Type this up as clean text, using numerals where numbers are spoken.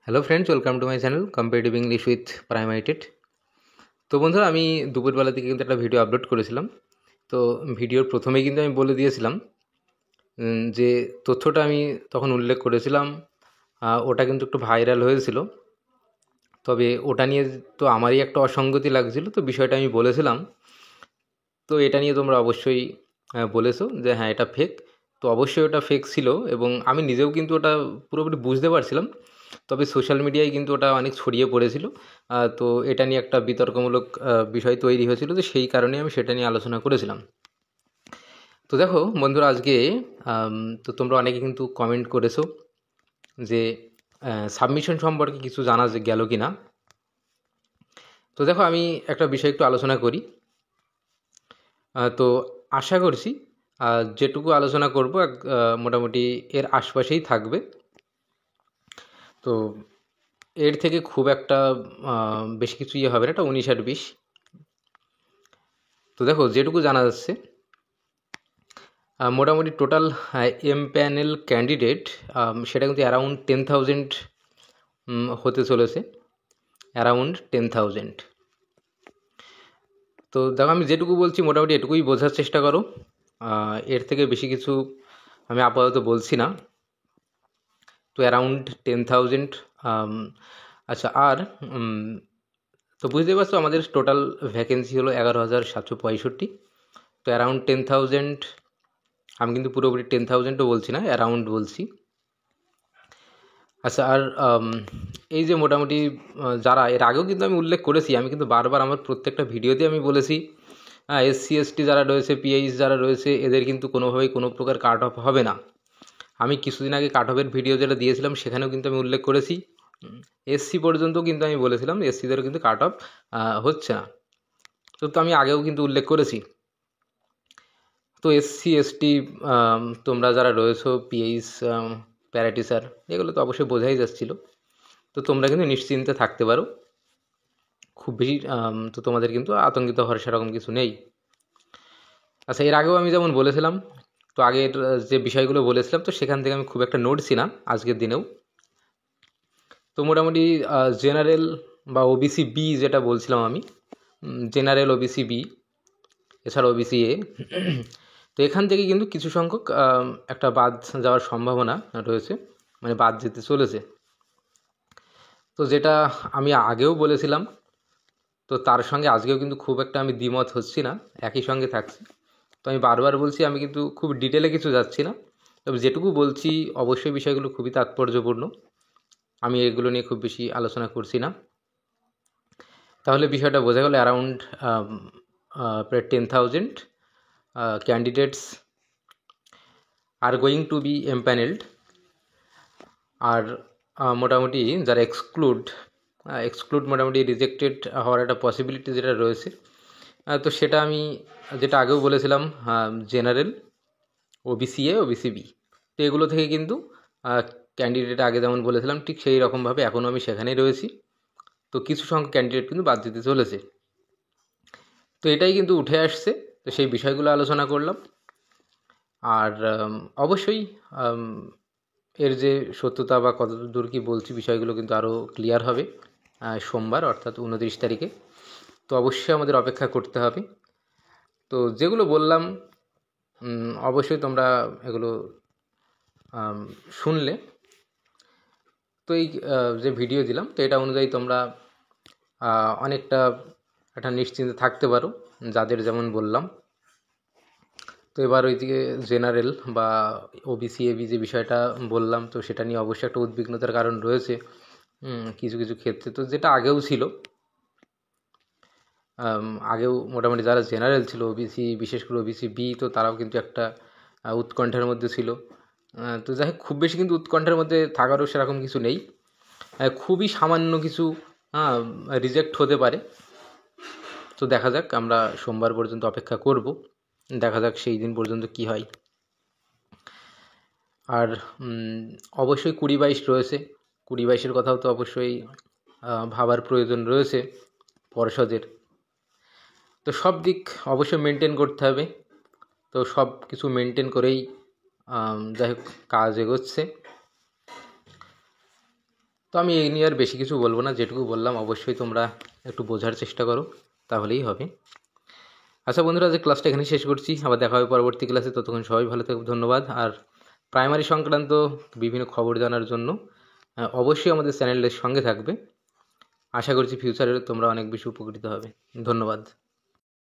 Hello friends, welcome to my channel comparative English with প্রাইমাইটেড। তো বন্ধুরা, আমি দুপুরবেলা থেকে কিন্তু একটা ভিডিও আপলোড করেছিলাম। তো ভিডিওর প্রথমেই কিন্তু আমি বলে দিয়েছিলাম যে তথ্যটা আমি তখন উল্লেখ করেছিলাম, ওটা কিন্তু একটু ভাইরাল হয়েছিল। তবে ওটা নিয়ে তো আমারই একটা অসঙ্গতি লাগছিল, তো বিষয়টা আমি বলেছিলাম। তো এটা নিয়ে তোমরা অবশ্যই বলেছো যে হ্যাঁ, এটা ফেক। তো অবশ্যই ওটা ফেক ছিল এবং আমি নিজেও কিন্তু ওটা পুরোপুরি বুঝতে পারছিলাম। তবে সোশ্যাল মিডিয়ায় কিন্তু ওটা অনেক ছড়িয়ে পড়েছিল। তো এটা নিয়ে একটা বিতর্কমূলক বিষয় তৈরি হয়েছিল, তো সেই কারণে আমি সেটা নিয়ে আলোচনা করেছিলাম। তো দেখো বন্ধুরা, আজকে তো তোমরা অনেকে কিন্তু কমেন্ট করেছো যে সাবমিশন সম্পর্কে কিছু জানা গেল কি না। তো দেখো, আমি একটা বিষয় একটু আলোচনা করি। তো আশা করছি যেটুকু আলোচনা করব মোটামুটি এর আশপাশেই থাকবে। তো এর থেকে খুব একটা বেশি কিছু হবে না, এটা 19 আর 20। তো দেখো, যেটুকু জানা যাচ্ছে, মোটামুটি টোটাল এম প্যানেল ক্যান্ডিডেট সেটা কিন্তু অ্যারাউন্ড 10,000 হতে চলেছে, অ্যারাউন্ড 10,000। তো দেখো, আমি যেটুকু বলছি মোটামুটি এটুকুই বোঝার চেষ্টা করো। এর থেকে বেশি কিছু আমি আপাতত বলছি না। তো অ্যারাউন্ড 10,000। আচ্ছা, আর তো বুঝতে পারছো আমাদের টোটাল ভ্যাকেন্সি হলো 11,765। তো অ্যারাউন্ড 10,000, আমি কিন্তু পুরোপুরি 10,000ও বলছি না, অ্যারাউন্ড বলছি। আচ্ছা, আর এই যে মোটামুটি যারা এর আগেও কিন্তু আমি উল্লেখ করেছি, আমি কিন্তু বারবার আমার প্রত্যেকটা ভিডিওতে আমি বলেছি, SC ST যারা রয়েছে, PH যারা রয়েছে, এদের কিন্তু কোনোভাবেই কোনো প্রকার কাট অফ হবে না। আমি কিছুদিন আগে কাট অফের ভিডিও যেটা দিয়েছিলাম সেখানেও কিন্তু আমি উল্লেখ করেছি, SC পর্যন্ত কিন্তু আমি বলেছিলাম SCদেরও কিন্তু কাট অফ হচ্ছে না। তো আমি আগেও কিন্তু উল্লেখ করেছি। তো SC ST তোমরা যারা রয়েছো, PH প্যারাটিসার, এগুলো তো অবশ্যই বোঝাই যাচ্ছিল। তো তোমরা কিন্তু নিশ্চিন্তে থাকতে পারো, খুব বেশি তো তোমাদের কিন্তু আতঙ্কিত হওয়ার সেরকম কিছু নেই। আচ্ছা, এর আগেও আমি যেমন বলেছিলাম, তো আগের যে বিষয়গুলো বলেছিলাম, তো সেখান থেকে আমি খুব একটা নড়ছি না আজকের দিনেও। তো মোটামুটি জেনারেল বা ওবিসি বি যেটা বলছিলাম আমি, জেনারেল ওবিসি বি, এছাড়া ওবিসি এ, তো এখান থেকে কিন্তু কিছু সংখ্যক একটা বাদ যাওয়ার সম্ভাবনা রয়েছে, মানে বাদ যেতে চলেছে। তো যেটা আমি আগেও বলেছিলাম, তো তার সঙ্গে আজকেও কিন্তু খুব একটা আমি দ্বিমত হচ্ছি না, একই সঙ্গে থাকছি। তো আমি বারবার বলছি, আমি কিন্তু খুব ডিটেলে কিছু যাচ্ছি না। তবে যেটুকু বলছি অবশ্যই বিষয়গুলো খুবই তাৎপর্যপূর্ণ, আমি এগুলো নিয়ে খুব বেশি আলোচনা করছি না। তাহলে বিষয়টা বোঝা গেল, অ্যারাউন্ড প্রায় 10,000 candidates are going to be empanelled. আর মোটামুটি যারা এক্সক্লুড মোটামুটি রিজেক্টেড হওয়ার একটা পসিবিলিটি যেটা রয়েছে, তো সেটা আমি যেটা আগেও বলেছিলাম, general, OBC A, OBC B, তো এগুলো থেকে কিন্তু ক্যান্ডিডেট আগে যেমন বলেছিলাম ঠিক সেই রকমভাবে এখনও আমি সেখানেই রয়েছি। তো কিছু সংখ্যক ক্যান্ডিডেট কিন্তু বাদ দিতে চলেছে। তো এটাই কিন্তু উঠে আসছে, তো সেই বিষয়গুলো আলোচনা করলাম। আর অবশ্যই এর যে সত্যতা বা কতদূর কী বলছি, বিষয়গুলো কিন্তু আরও ক্লিয়ার হবে সোমবার, অর্থাৎ 29 তারিখে। তো অবশ্যই আমাদের অপেক্ষা করতে হবে। তো যেগুলো বললাম অবশ্যই তোমরা এগুলো শুনলে। তো এই যে ভিডিও দিলাম, তো এটা অনুযায়ী তোমরা অনেকটা একটা নিশ্চিন্তে থাকতে পারো, যাদের যেমন বললাম। তো এবার ওইদিকে জেনারেল বা ওবিসি এবি যে বিষয়টা বললাম, তো সেটা নিয়ে অবশ্যই একটা উদ্বিগ্নতার কারণ রয়েছে কিছু কিছু ক্ষেত্রে, তো যেটা আগেও ছিল। আগেও মোটামুটি যারা জেনারেল ছিল, ওবিসি, বিশেষ করে ওবিসি বি, তো তারাও কিন্তু একটা উৎকণ্ঠার মধ্যে ছিল। তো যাই হোক, খুব বেশি কিন্তু উৎকণ্ঠার মধ্যে থাকারও সেরকম কিছু নেই, খুবই সামান্য কিছু রিজেক্ট হতে পারে। তো দেখা যাক, আমরা সোমবার পর্যন্ত অপেক্ষা করব, দেখা যাক সেই দিন পর্যন্ত কি হয়। আর অবশ্যই 20-22 রয়েছে, 20-22-এর কথাও তো অবশ্যই ভাবার প্রয়োজন রয়েছে পর্ষদের। তো সব দিক অবশ্যই মেনটেন করতে হবে। তো সব কিছু মেনটেন করেই যাই হোক কাজ এগোচ্ছে। তো আমি এই নিয়ে আর বেশি কিছু বলবো না, যেটুকু বললাম অবশ্যই তোমরা একটু বোঝার চেষ্টা করো, তাহলেই হবে। আচ্ছা বন্ধুরা, যে ক্লাসটা এখানেই শেষ করছি, আবার দেখা হবে পরবর্তী ক্লাসে। ততক্ষণ সবাই ভালো থাকবে, ধন্যবাদ। আর প্রাইমারি সংক্রান্ত বিভিন্ন খবর জানার জন্য অবশ্যই আমাদের চ্যানেলের সঙ্গে থাকবে। আশা করছি ফিউচারে তোমরা অনেক বেশি উপকৃত হবে। ধন্যবাদ।